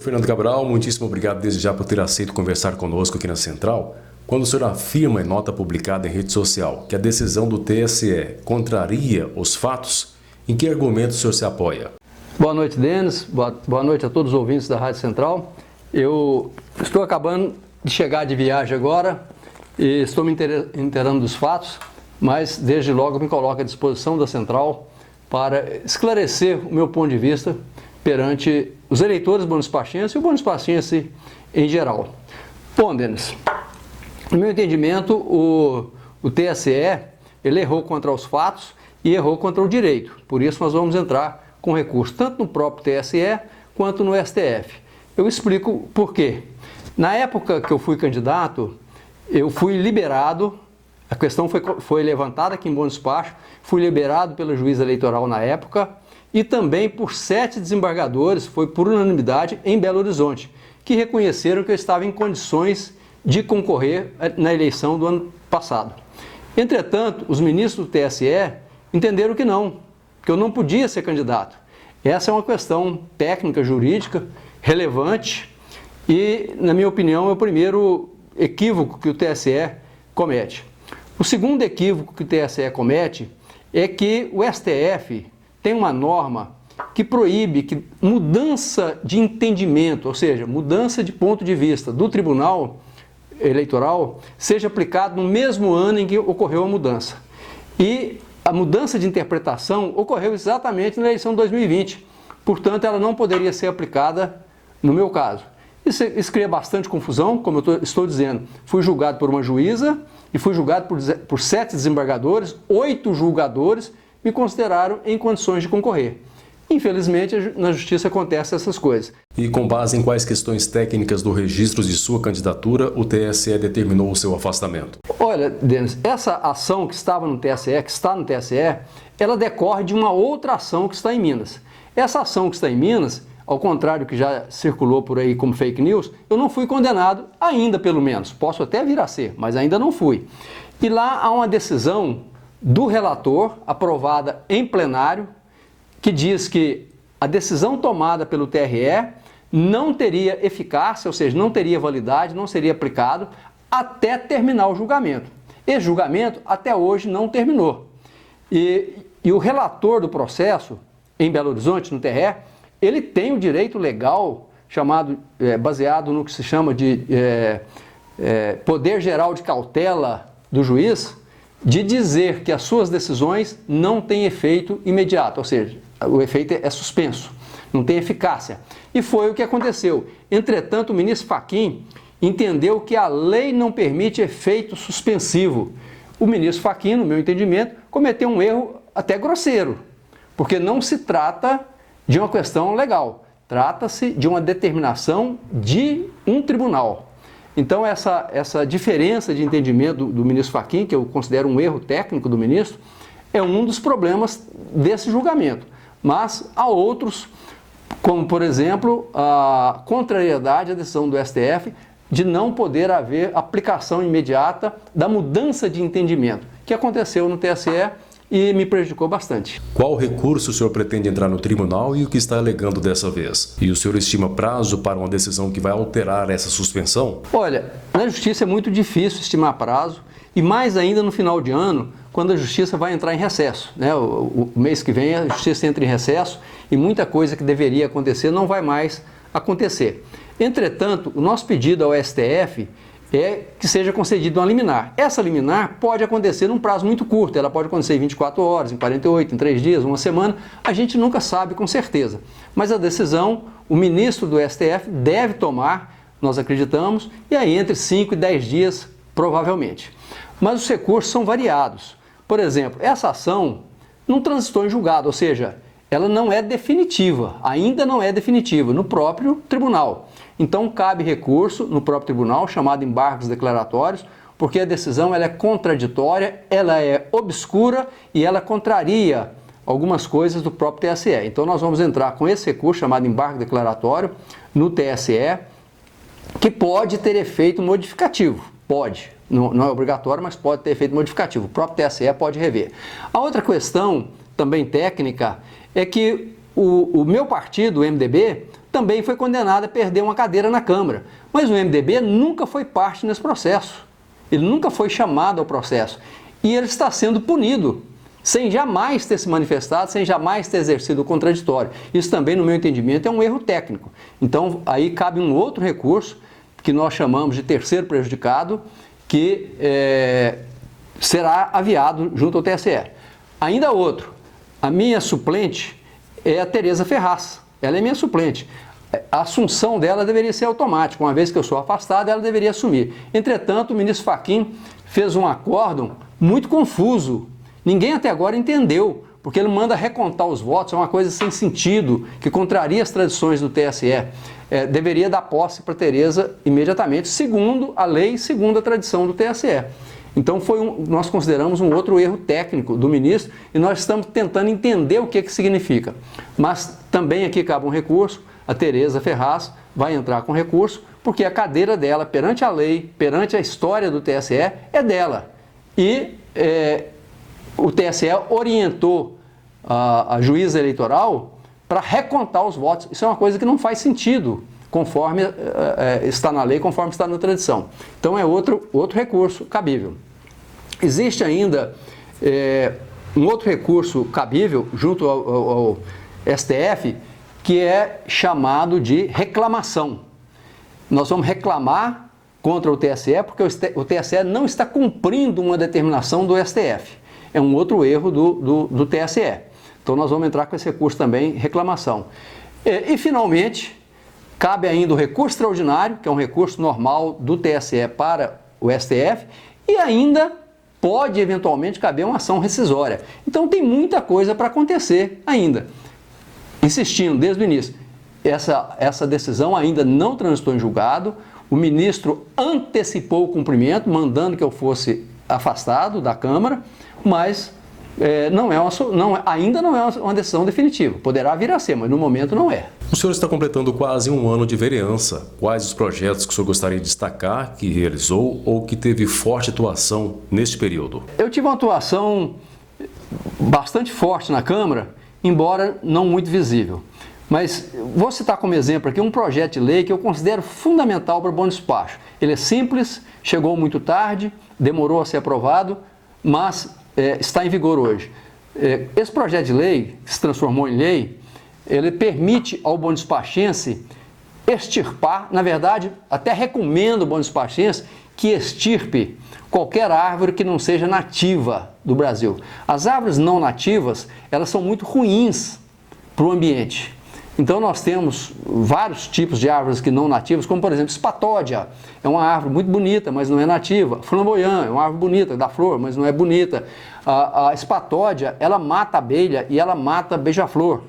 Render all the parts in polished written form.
Fernando Cabral, muitíssimo obrigado desde já por ter aceito conversar conosco aqui na Central. Quando o senhor afirma em nota publicada em rede social que a decisão do TSE contraria os fatos, em que argumento o senhor se apoia? Boa noite, Denis. Boa noite a todos os ouvintes da Rádio Central. Eu estou acabando de chegar de viagem agora e estou me inteirando dos fatos, mas desde logo me coloco à disposição da Central para esclarecer o meu ponto de vista perante os eleitores bonispacienses e o bonispaciense em geral. Bom, Denis, no meu entendimento, o TSE ele errou contra os fatos e errou contra o direito. Por isso nós vamos entrar com recurso tanto no próprio TSE quanto no STF. Eu explico por quê. Na época que eu fui candidato, eu fui liberado, a questão foi levantada aqui em Bom Despacho, fui liberado pela juíza eleitoral na época e também por 7 desembargadores, foi por unanimidade em Belo Horizonte, que reconheceram que eu estava em condições de concorrer na eleição do ano passado. Entretanto, os ministros do TSE entenderam que eu não podia ser candidato. Essa é uma questão técnica, jurídica, relevante e, na minha opinião, é o primeiro equívoco que o TSE comete. O segundo equívoco que o TSE comete é que o STF tem uma norma que proíbe que mudança de entendimento, ou seja, mudança de ponto de vista do Tribunal Eleitoral seja aplicado no mesmo ano em que ocorreu a mudança. E a mudança de interpretação ocorreu exatamente na eleição de 2020. Portanto, ela não poderia ser aplicada no meu caso. Isso cria bastante confusão, como eu estou dizendo. Fui julgado por uma juíza e fui julgado por 7 desembargadores, 8 julgadores me consideraram em condições de concorrer. Infelizmente, na justiça acontecem essas coisas. E com base em quais questões técnicas do registro de sua candidatura, o TSE determinou o seu afastamento? Olha, Denis, essa ação que estava no TSE, que está no TSE, ela decorre de uma outra ação que está em Minas. Essa ação que está em Minas, ao contrário que já circulou por aí como fake news, eu não fui condenado ainda, pelo menos. Posso até vir a ser, mas ainda não fui. E lá há uma decisão do relator, aprovada em plenário, que diz que a decisão tomada pelo TRE não teria eficácia, ou seja, não teria validade, não seria aplicado até terminar o julgamento. Esse julgamento até hoje não terminou. E o relator do processo, em Belo Horizonte, no TRE, ele tem o direito legal, baseado no que se chama de poder geral de cautela do juiz, de dizer que as suas decisões não têm efeito imediato, ou seja, o efeito é suspenso, não tem eficácia. E foi o que aconteceu. Entretanto, o ministro Fachin entendeu que a lei não permite efeito suspensivo. O ministro Fachin, no meu entendimento, cometeu um erro até grosseiro, porque não se trata de uma questão legal, trata-se de uma determinação de um tribunal. Então, essa diferença de entendimento do ministro Fachin, que eu considero um erro técnico do ministro, é um dos problemas desse julgamento. Mas há outros, como, por exemplo, a contrariedade à decisão do STF de não poder haver aplicação imediata da mudança de entendimento, que aconteceu no TSE e me prejudicou bastante. Qual recurso o senhor pretende entrar no tribunal e o que está alegando dessa vez? E o senhor estima prazo para uma decisão que vai alterar essa suspensão? Olha, na justiça é muito difícil estimar prazo e mais ainda no final de ano, quando a justiça vai entrar em recesso, né? O mês que vem a justiça entra em recesso e muita coisa que deveria acontecer não vai mais acontecer. Entretanto, o nosso pedido ao STF é que seja concedida uma liminar. Essa liminar pode acontecer num prazo muito curto, ela pode acontecer em 24 horas, em 48, em 3 dias, uma semana, a gente nunca sabe com certeza. Mas a decisão, o ministro do STF deve tomar, nós acreditamos, e aí entre 5 e 10 dias, provavelmente. Mas os recursos são variados. Por exemplo, essa ação não transitou em julgado, ou seja, ela não é definitiva, ainda não é definitiva, no próprio tribunal. Então cabe recurso no próprio tribunal, chamado embargos declaratórios, porque a decisão ela é contraditória, ela é obscura e ela contraria algumas coisas do próprio TSE. Então nós vamos entrar com esse recurso chamado embargo declaratório no TSE, que pode ter efeito modificativo, pode, não é obrigatório, mas pode ter efeito modificativo, o próprio TSE pode rever. A outra questão, também técnica, é que o meu partido, o MDB, também foi condenado a perder uma cadeira na Câmara. Mas o MDB nunca foi parte nesse processo. Ele nunca foi chamado ao processo. E ele está sendo punido, sem jamais ter se manifestado, sem jamais ter exercido o contraditório. Isso também, no meu entendimento, é um erro técnico. Então, aí cabe um outro recurso, que nós chamamos de terceiro prejudicado, que será aviado junto ao TSE. Ainda outro, a minha suplente é a Tereza Ferraz. Ela é minha suplente. A assunção dela deveria ser automática. Uma vez que eu sou afastado, ela deveria assumir. Entretanto, o ministro Fachin fez um acórdão muito confuso. Ninguém até agora entendeu, porque ele manda recontar os votos, é uma coisa sem sentido, que contraria as tradições do TSE. Deveria dar posse para Tereza imediatamente, segundo a lei, segundo a tradição do TSE. Então nós consideramos um outro erro técnico do ministro e nós estamos tentando entender o que significa. Mas também aqui cabe um recurso, a Tereza Ferraz vai entrar com recurso, porque a cadeira dela perante a lei, perante a história do TSE, é dela. E o TSE orientou a juíza eleitoral para recontar os votos. Isso é uma coisa que não faz sentido, conforme está na lei, conforme está na tradição. Então é outro recurso cabível. Existe ainda um outro recurso cabível junto ao STF, que é chamado de reclamação. Nós vamos reclamar contra o TSE porque o TSE não está cumprindo uma determinação do STF. É um outro erro do TSE. Então nós vamos entrar com esse recurso também, reclamação. E finalmente, cabe ainda o recurso extraordinário, que é um recurso normal do TSE para o STF, e ainda pode eventualmente caber uma ação rescisória. Então tem muita coisa para acontecer ainda. Insistindo desde o início, essa decisão ainda não transitou em julgado, o ministro antecipou o cumprimento, mandando que eu fosse afastado da Câmara, mas ainda não é uma decisão definitiva. Poderá vir a ser, mas no momento não é. O senhor está completando quase um ano de vereança. Quais os projetos que o senhor gostaria de destacar, que realizou ou que teve forte atuação neste período? Eu tive uma atuação bastante forte na Câmara, embora não muito visível. Mas vou citar como exemplo aqui um projeto de lei que eu considero fundamental para o bom despacho. Ele é simples, chegou muito tarde, demorou a ser aprovado, mas está em vigor hoje. Esse projeto de lei, que se transformou em lei, ele permite ao bom despachense extirpar, na verdade, até recomendo ao bom despachense que extirpe qualquer árvore que não seja nativa do Brasil. As árvores não nativas, elas são muito ruins para o ambiente. Então nós temos vários tipos de árvores que não nativas, como por exemplo, espatódia, é uma árvore muito bonita, mas não é nativa. Flamboyant é uma árvore bonita, dá flor, mas não é bonita. A espatódia, ela mata a abelha e ela mata a beija-flor,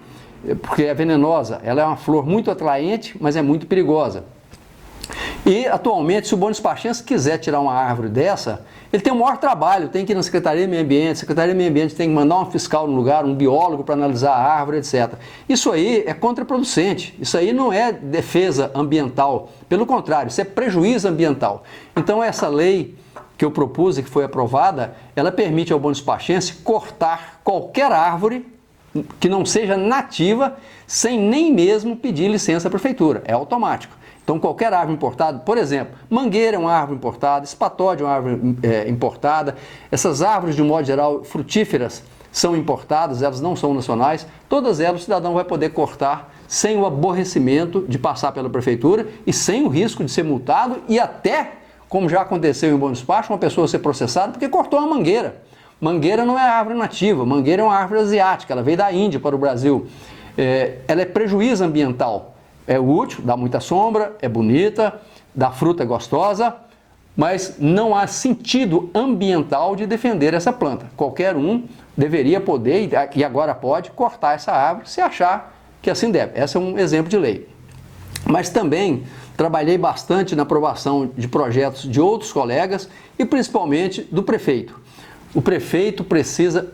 porque é venenosa. Ela é uma flor muito atraente, mas é muito perigosa. E atualmente, se o bom despachense quiser tirar uma árvore dessa, ele tem o maior trabalho, tem que ir na Secretaria de Meio Ambiente, a Secretaria de Meio Ambiente tem que mandar um fiscal no lugar, um biólogo para analisar a árvore, etc. Isso aí é contraproducente, isso aí não é defesa ambiental, pelo contrário, isso é prejuízo ambiental. Então essa lei que eu propus e que foi aprovada, ela permite ao bom despachense cortar qualquer árvore que não seja nativa, sem nem mesmo pedir licença à prefeitura, é automático. Então, qualquer árvore importada, por exemplo, mangueira é uma árvore importada, espatódia é uma árvore importada, essas árvores, de um modo geral, frutíferas, são importadas, elas não são nacionais, todas elas o cidadão vai poder cortar sem o aborrecimento de passar pela prefeitura e sem o risco de ser multado e até, como já aconteceu em Bom Despacho, uma pessoa ser processada porque cortou uma mangueira. Mangueira não é árvore nativa, mangueira é uma árvore asiática, ela veio da Índia para o Brasil. Ela é prejuízo ambiental. É útil, dá muita sombra, é bonita, dá fruta gostosa, mas não há sentido ambiental de defender essa planta. Qualquer um deveria poder, e agora pode, cortar essa árvore se achar que assim deve. Esse é um exemplo de lei. Mas também trabalhei bastante na aprovação de projetos de outros colegas e principalmente do prefeito. O prefeito precisa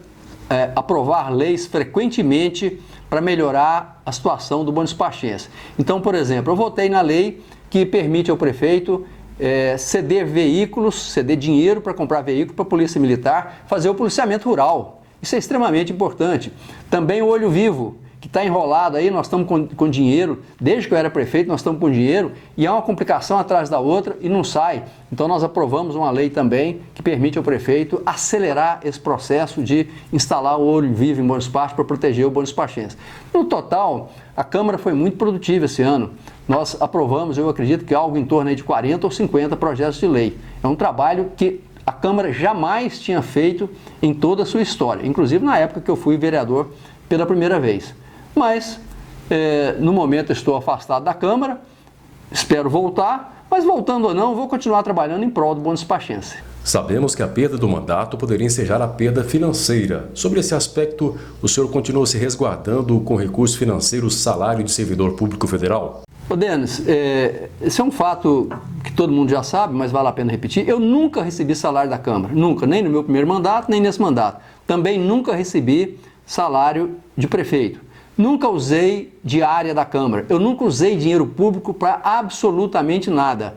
aprovar leis frequentemente para melhorar a situação do bom despachense. Então, por exemplo, eu votei na lei que permite ao prefeito ceder veículos, ceder dinheiro para comprar veículo para a Polícia Militar, fazer o policiamento rural. Isso é extremamente importante. Também o Olho Vivo, que está enrolado aí, nós estamos com dinheiro, desde que eu era prefeito nós estamos com dinheiro, e é uma complicação atrás da outra e não sai. Então nós aprovamos uma lei também que permite ao prefeito acelerar esse processo de instalar o olho vivo em bom despacho para proteger o bom despachense. No total, a Câmara foi muito produtiva esse ano. Nós aprovamos, eu acredito que algo em torno aí de 40 ou 50 projetos de lei. É um trabalho que a Câmara jamais tinha feito em toda a sua história, inclusive na época que eu fui vereador pela primeira vez. Mas, no momento, estou afastado da Câmara, espero voltar, mas voltando ou não, vou continuar trabalhando em prol do bom despachense. Sabemos que a perda do mandato poderia ensejar a perda financeira. Sobre esse aspecto, o senhor continua se resguardando com recursos financeiros salário de servidor público federal? Ô Denis, esse é um fato que todo mundo já sabe, mas vale a pena repetir. Eu nunca recebi salário da Câmara, nunca, nem no meu primeiro mandato, nem nesse mandato. Também nunca recebi salário de prefeito. Nunca usei diária da Câmara. Eu nunca usei dinheiro público para absolutamente nada.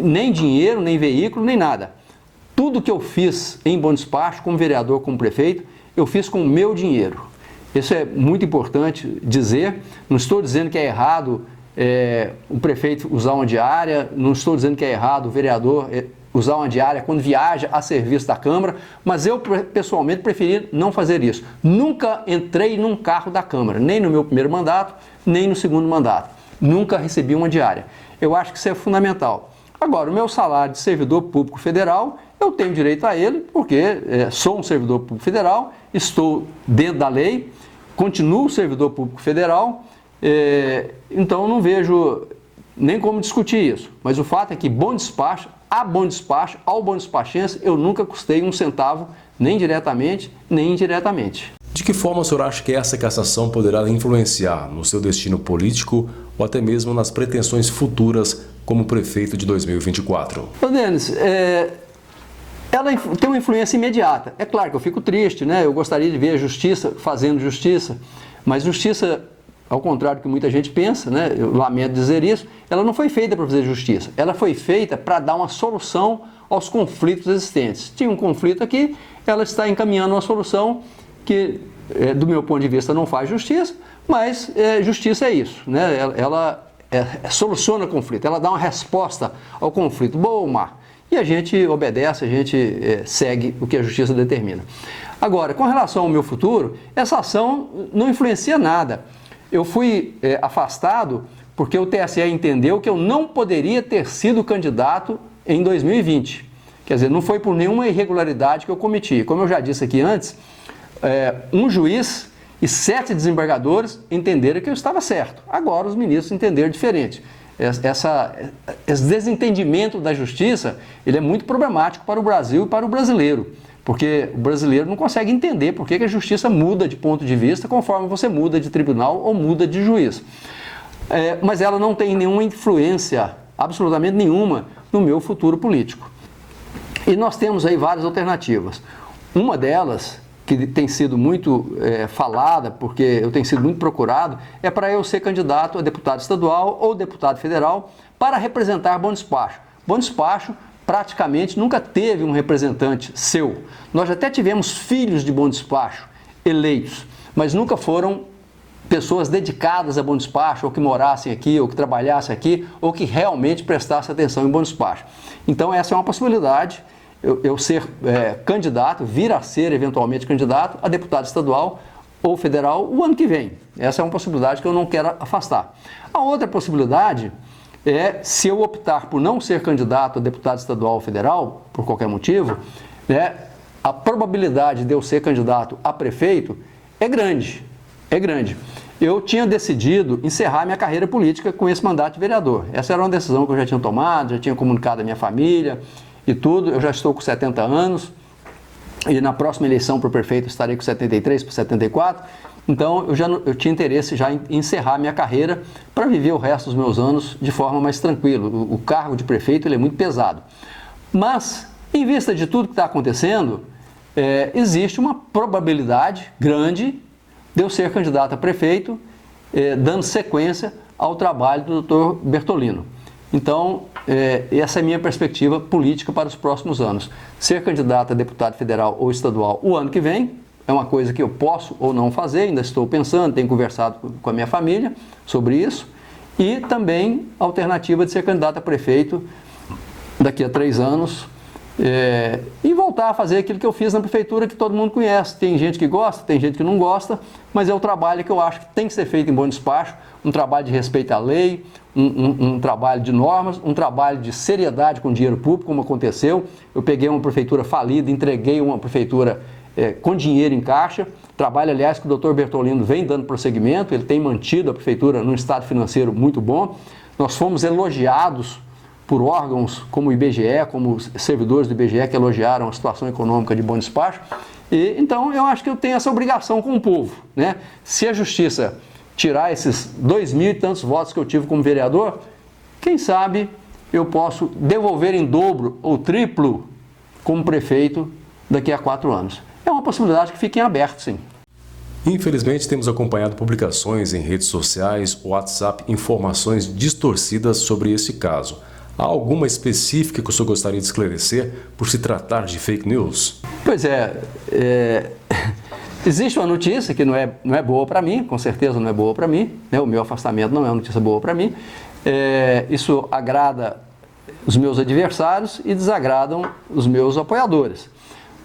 Nem dinheiro, nem veículo, nem nada. Tudo que eu fiz em bom despacho, como vereador, como prefeito, eu fiz com o meu dinheiro. Isso é muito importante dizer. Não estou dizendo que é errado o prefeito usar uma diária, não estou dizendo que é errado o vereador usar uma diária quando viaja a serviço da Câmara, mas eu pessoalmente preferi não fazer isso. Nunca entrei num carro da Câmara, nem no meu primeiro mandato, nem no segundo mandato. Nunca recebi uma diária. Eu acho que isso é fundamental. Agora, o meu salário de servidor público federal, eu tenho direito a ele, porque sou um servidor público federal, estou dentro da lei, continuo servidor público federal, então não vejo nem como discutir isso. Mas o fato é que bom despacho, ao bom despachense, eu nunca custei um centavo, nem diretamente, nem indiretamente. De que forma o senhor acha que essa cassação poderá influenciar no seu destino político ou até mesmo nas pretensões futuras como prefeito de 2024? Ô Denis, ela tem uma influência imediata. É claro que eu fico triste, né? Eu gostaria de ver a justiça fazendo justiça, mas justiça, ao contrário do que muita gente pensa, né? Eu lamento dizer isso, ela não foi feita para fazer justiça, ela foi feita para dar uma solução aos conflitos existentes. Tinha um conflito aqui, ela está encaminhando uma solução que, do meu ponto de vista, não faz justiça, mas justiça é isso, né? Ela soluciona o conflito, ela dá uma resposta ao conflito, boa ou má. E a gente obedece, a gente segue o que a justiça determina. Agora, com relação ao meu futuro, essa ação não influencia nada. Eu fui afastado porque o TSE entendeu que eu não poderia ter sido candidato em 2020. Quer dizer, não foi por nenhuma irregularidade que eu cometi. Como eu já disse aqui antes, um juiz e 7 desembargadores entenderam que eu estava certo. Agora os ministros entenderam diferente. Esse desentendimento da justiça, ele é muito problemático para o Brasil e para o brasileiro, porque o brasileiro não consegue entender por que a justiça muda de ponto de vista conforme você muda de tribunal ou muda de juiz. Mas ela não tem nenhuma influência, absolutamente nenhuma, no meu futuro político. E nós temos aí várias alternativas. Uma delas, que tem sido muito falada, porque eu tenho sido muito procurado, é para eu ser candidato a deputado estadual ou deputado federal para representar Bom Despacho. Bom Despacho praticamente nunca teve um representante seu. Nós até tivemos filhos de Bom Despacho eleitos, mas nunca foram pessoas dedicadas a Bom Despacho, ou que morassem aqui, ou que trabalhassem aqui, ou que realmente prestassem atenção em Bom Despacho. Então essa é uma possibilidade, eu ser candidato, vir a ser eventualmente candidato a deputado estadual ou federal o ano que vem. Essa é uma possibilidade que eu não quero afastar. A outra possibilidade é, se eu optar por não ser candidato a deputado estadual ou federal, por qualquer motivo, a probabilidade de eu ser candidato a prefeito é grande, Eu tinha decidido encerrar minha carreira política com esse mandato de vereador. Essa era uma decisão que eu já tinha tomado, já tinha comunicado à minha família e tudo. Eu já estou com 70 anos e na próxima eleição para o prefeito estarei com 73 para 74. Então eu tinha interesse já em encerrar minha carreira para viver o resto dos meus anos de forma mais tranquila. O cargo de prefeito ele é muito pesado. Mas, em vista de tudo que está acontecendo, existe uma probabilidade grande de eu ser candidato a prefeito, dando sequência ao trabalho do Dr. Bertolino. Então, essa é a minha perspectiva política para os próximos anos. Ser candidato a deputado federal ou estadual o ano que vem, é uma coisa que eu posso ou não fazer, ainda estou pensando, tenho conversado com a minha família sobre isso, e também a alternativa de ser candidato a prefeito daqui a 3 anos, e voltar a fazer aquilo que eu fiz na prefeitura, que todo mundo conhece. Tem gente que gosta, tem gente que não gosta, mas é o trabalho que eu acho que tem que ser feito em bom despacho, um trabalho de respeito à lei, um trabalho de normas, um trabalho de seriedade com dinheiro público, como aconteceu. Eu peguei uma prefeitura falida, entreguei uma prefeitura com dinheiro em caixa, trabalho, aliás, que o Dr. Bertolino vem dando prosseguimento, ele tem mantido a prefeitura num estado financeiro muito bom. Nós fomos elogiados por órgãos como o IBGE, como os servidores do IBGE que elogiaram a situação econômica de bom despacho. E, então, eu acho que eu tenho essa obrigação com o povo, né? Se a justiça tirar esses 2.000 e tantos votos que eu tive como vereador, quem sabe eu posso devolver em dobro ou triplo como prefeito daqui a 4 anos. É uma possibilidade que fica em aberto, sim. Infelizmente, temos acompanhado publicações em redes sociais, WhatsApp, informações distorcidas sobre esse caso. Há alguma específica que o senhor gostaria de esclarecer por se tratar de fake news? Pois existe uma notícia que não é boa para mim, com certeza não é boa para mim, né? O meu afastamento não é uma notícia boa para mim. Isso agrada os meus adversários e desagradam os meus apoiadores.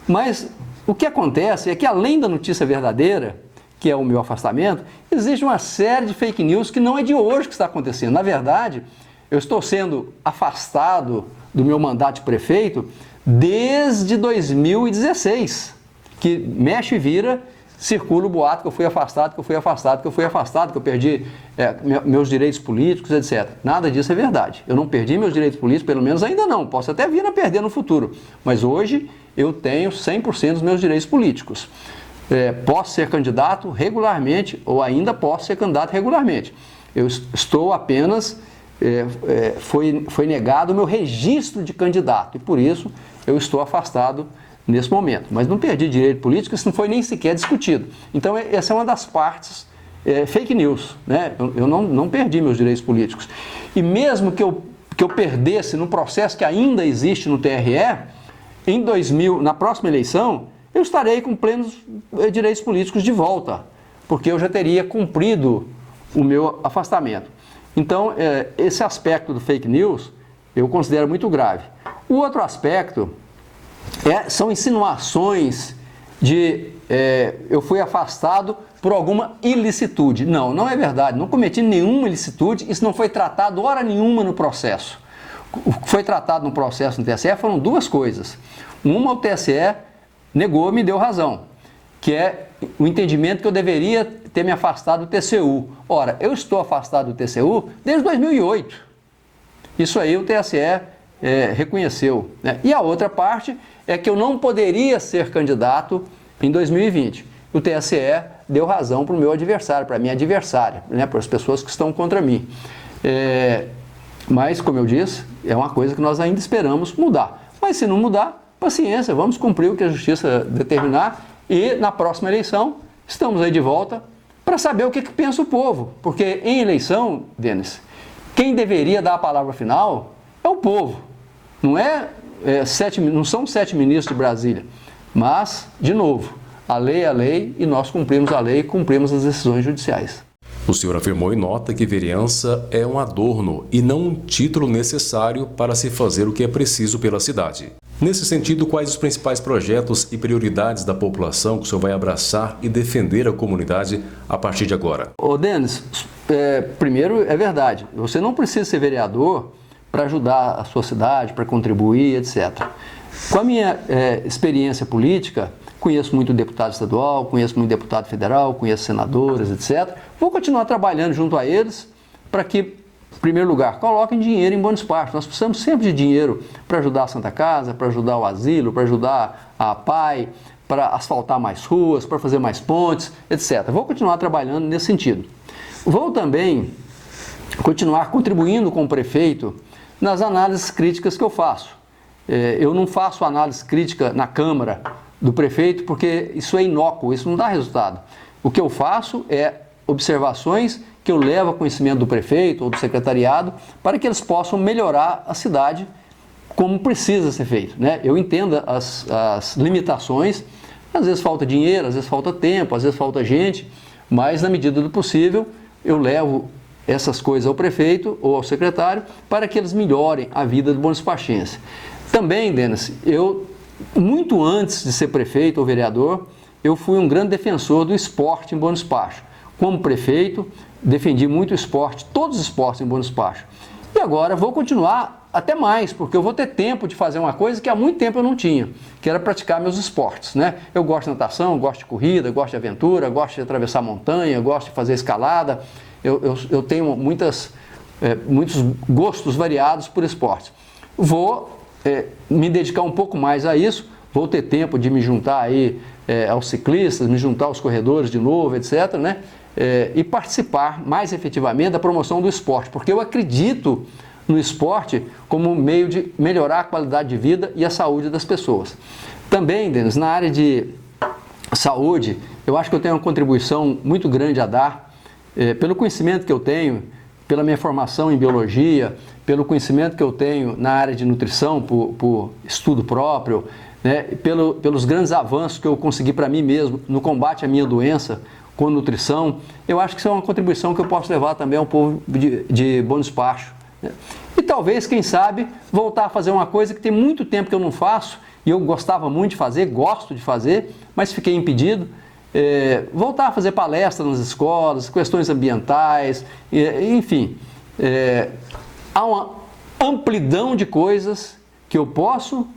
Mas o que acontece é que, além da notícia verdadeira, que é o meu afastamento, existe uma série de fake news que não é de hoje que está acontecendo. Na verdade, eu estou sendo afastado do meu mandato de prefeito desde 2016, que mexe e vira, circula o boato que eu fui afastado, que eu perdi meus direitos políticos, etc. Nada disso é verdade. Eu não perdi meus direitos políticos, pelo menos ainda não. Posso até vir a perder no futuro, mas hoje eu tenho 100% dos meus direitos políticos. Posso ser candidato regularmente ou ainda posso ser candidato regularmente. Eu estou apenas... foi negado o meu registro de candidato e por isso eu estou afastado nesse momento. Mas não perdi direito político, isso não foi nem sequer discutido. Então essa é uma das partes fake news, né? Eu não perdi meus direitos políticos. E mesmo que eu perdesse no processo que ainda existe no TRE, na próxima eleição, eu estarei com plenos direitos políticos de volta, porque eu já teria cumprido o meu afastamento. Então, esse aspecto do fake news eu considero muito grave. O outro aspecto são insinuações de eu fui afastado por alguma ilicitude. Não é verdade, não cometi nenhuma ilicitude, isso não foi tratado hora nenhuma no processo. O que foi tratado no processo no TSE foram 2 coisas. Uma, o TSE negou, me deu razão, que é o entendimento que eu deveria ter me afastado do TCU. Ora, eu estou afastado do TCU desde 2008. Isso aí o TSE reconheceu, né? E a outra parte é que eu não poderia ser candidato em 2020. O TSE deu razão para o meu adversário, para a minha adversária, né? Para as pessoas que estão contra mim. Mas, como eu disse, é uma coisa que nós ainda esperamos mudar. Mas se não mudar, paciência, vamos cumprir o que a Justiça determinar e na próxima eleição estamos aí de volta para saber o que pensa o povo. Porque em eleição, Denis, quem deveria dar a palavra final é o povo. Não são 7 ministros de Brasília, mas, de novo, a lei é a lei e nós cumprimos a lei e cumprimos as decisões judiciais. O senhor afirmou em nota que vereança é um adorno e não um título necessário para se fazer o que é preciso pela cidade. Nesse sentido, quais os principais projetos e prioridades da população que o senhor vai abraçar e defender a comunidade a partir de agora? Ô Denis, primeiro é verdade, você não precisa ser vereador para ajudar a sua cidade, para contribuir, etc. Com a minha experiência política, conheço muito deputado estadual, conheço muito deputado federal, conheço senadores, etc. Vou continuar trabalhando junto a eles para que, em primeiro lugar, coloquem dinheiro em bom despacho. Nós precisamos sempre de dinheiro para ajudar a Santa Casa, para ajudar o asilo, para ajudar a APAI, para asfaltar mais ruas, para fazer mais pontes, etc. Vou continuar trabalhando nesse sentido. Vou também continuar contribuindo com o prefeito nas análises críticas que eu faço. Eu não faço análise crítica na Câmara do prefeito porque isso é inócuo, isso não dá resultado. O que eu faço é observações que eu levo a conhecimento do prefeito ou do secretariado para que eles possam melhorar a cidade como precisa ser feito, né? Eu entendo as limitações Às vezes falta dinheiro, às vezes falta tempo, às vezes falta gente, mas na medida do possível eu levo essas coisas ao prefeito ou ao secretário para que eles melhorem a vida do bom despachense. Também, Denis, eu, muito antes de ser prefeito ou vereador, eu fui um grande defensor do esporte em Bom Despacho. Como prefeito, defendi muito o esporte, todos os esportes em Bom Despacho. E agora vou continuar até mais, porque eu vou ter tempo de fazer uma coisa que há muito tempo eu não tinha, que era praticar meus esportes, né? Eu gosto de natação, gosto de corrida, gosto de aventura, gosto de atravessar montanha, gosto de fazer escalada. Eu tenho muitos gostos variados por esportes. Vou me dedicar um pouco mais a isso, vou ter tempo de me juntar aí aos ciclistas, me juntar aos corredores de novo, etc., né? E participar mais efetivamente da promoção do esporte, porque eu acredito no esporte como meio de melhorar a qualidade de vida e a saúde das pessoas. Também, Denis, na área de saúde, eu acho que eu tenho uma contribuição muito grande a dar, pelo conhecimento que eu tenho, pela minha formação em biologia, pelo conhecimento que eu tenho na área de nutrição, por estudo próprio, né, pelos grandes avanços que eu consegui para mim mesmo no combate à minha doença com nutrição. Eu acho que isso é uma contribuição que eu posso levar também ao povo de Bom Despacho, né? E talvez, quem sabe, voltar a fazer uma coisa que tem muito tempo que eu não faço e eu gostava muito de fazer, gosto de fazer, mas fiquei impedido. Voltar a fazer palestras nas escolas, questões ambientais, enfim. Há uma amplidão de coisas que eu posso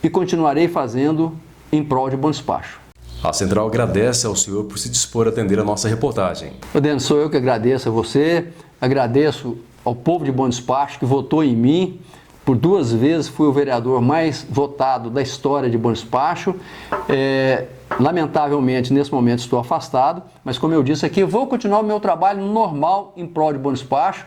e continuarei fazendo em prol de Bom Despacho. A Central agradece ao senhor por se dispor a atender a nossa reportagem. Denis, sou eu que agradeço a você, agradeço ao povo de Bom Despacho que votou em mim. Por 2 vezes fui o vereador mais votado da história de Bom Despacho. Lamentavelmente, nesse momento estou afastado, mas como eu disse aqui, vou continuar o meu trabalho normal em prol de Bom Despacho.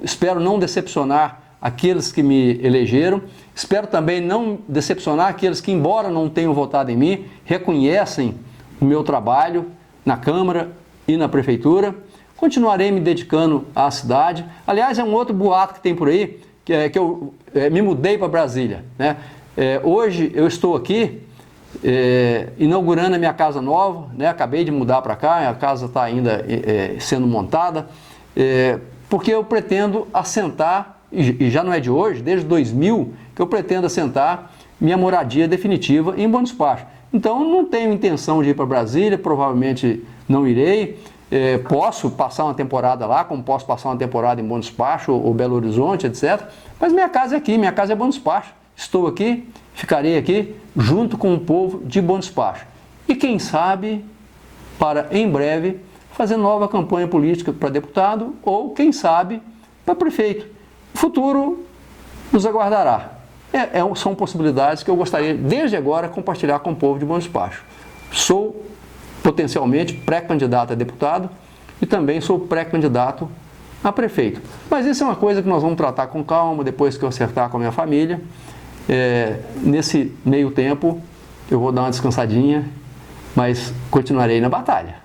Espero não decepcionar aqueles que me elegeram. Espero também não decepcionar aqueles que, embora não tenham votado em mim, reconhecem o meu trabalho na Câmara e na Prefeitura. Continuarei me dedicando à cidade. Aliás, é um outro boato que tem por aí, que eu me mudei para Brasília, né? Hoje eu estou aqui inaugurando a minha casa nova, né? Acabei de mudar para cá, a casa está ainda sendo montada, porque eu pretendo assentar, e já não é de hoje, desde 2000, que eu pretendo assentar minha moradia definitiva em Bom Despacho. Então, não tenho intenção de ir para Brasília, provavelmente não irei. Posso passar uma temporada lá, como posso passar uma temporada em Bom Despacho ou Belo Horizonte, etc. Mas minha casa é aqui, minha casa é Bom Despacho. Estou aqui, ficarei aqui junto com o povo de Bom Despacho. E quem sabe, para em breve, fazer nova campanha política para deputado ou, quem sabe, para prefeito. O futuro nos aguardará. São possibilidades que eu gostaria, desde agora, compartilhar com o povo de Bom Despacho. Sou potencialmente pré-candidato a deputado e também sou pré-candidato a prefeito. Mas isso é uma coisa que nós vamos tratar com calma, depois que eu acertar com a minha família. Nesse meio tempo, eu vou dar uma descansadinha, mas continuarei na batalha.